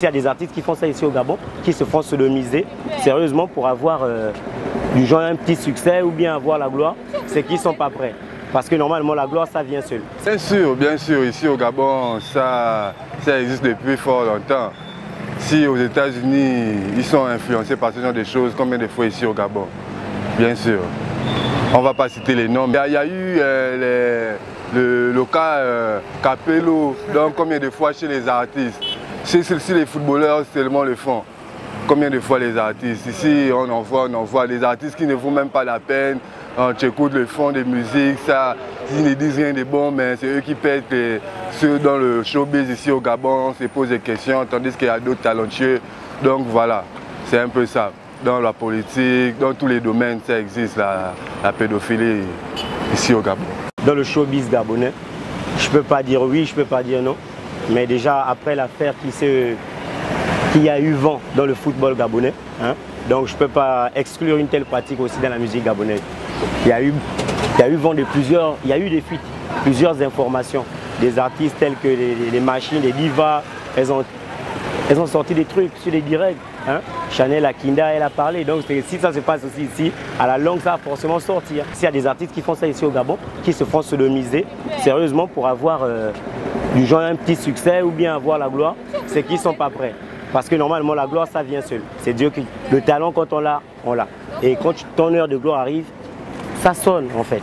Il y a des artistes qui font ça ici au Gabon, qui se font sodomiser sérieusement pour avoir du genre un petit succès ou bien avoir la gloire, c'est qu'ils ne sont pas prêts. Parce que normalement la gloire ça vient seul. Bien sûr, ici au Gabon ça existe depuis fort longtemps. Si aux États-Unis ils sont influencés par ce genre de choses, combien de fois ici au Gabon? Bien sûr. On ne va pas citer les noms. Il y a eu le cas Capello, donc combien de fois chez les artistes? Si les footballeurs seulement le font, combien de fois les artistes? Ici, on en voit des artistes qui ne vaut même pas la peine. Tu écoutes le fond de musique, ça, ils ne disent rien de bon, mais c'est eux qui pètent ceux dans le showbiz ici au Gabon, on se pose des questions, tandis qu'il y a d'autres talentueux. Donc voilà, c'est un peu ça. Dans la politique, dans tous les domaines, ça existe, la pédophilie ici au Gabon. Dans le showbiz gabonais, je ne peux pas dire oui, je ne peux pas dire non. Mais déjà, après l'affaire qui a eu vent dans le football gabonais, hein, donc je ne peux pas exclure une telle pratique aussi dans la musique gabonaise. Il y a eu vent de il y a eu des fuites, plusieurs informations. Des artistes tels que les machines, les divas, elles ont sorti des trucs sur les directs. Hein. Chanel Akinda, elle a parlé. Donc si ça se passe aussi ici, à la longue, ça va forcément sortir. S'il y a des artistes qui font ça ici au Gabon, qui se font sodomiser sérieusement pour avoir du genre un petit succès ou bien avoir la gloire, c'est qu'ils ne sont pas prêts. Parce que normalement, la gloire, ça vient seul. C'est Dieu qui... Le talent, quand on l'a, on l'a. Et quand ton heure de gloire arrive, ça sonne en fait.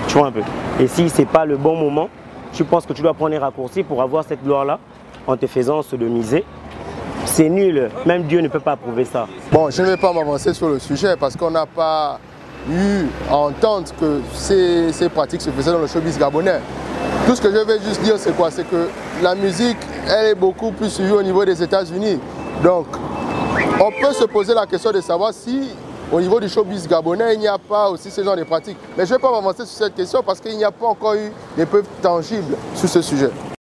Tu vois un peu. Et si ce n'est pas le bon moment, tu penses que tu dois prendre un raccourci pour avoir cette gloire-là en te faisant sodomiser. C'est nul. Même Dieu ne peut pas approuver ça. Bon, je ne vais pas m'avancer sur le sujet parce qu'on n'a pas eu à entendre que ces pratiques se faisaient dans le showbiz gabonais. Tout ce que je vais juste dire, c'est quoi? C'est que la musique, elle est beaucoup plus suivie au niveau des États-Unis. Donc, on peut se poser la question de savoir si, au niveau du showbiz gabonais, il n'y a pas aussi ce genre de pratiques. Mais je ne vais pas m'avancer sur cette question parce qu'il n'y a pas encore eu de preuves tangibles sur ce sujet.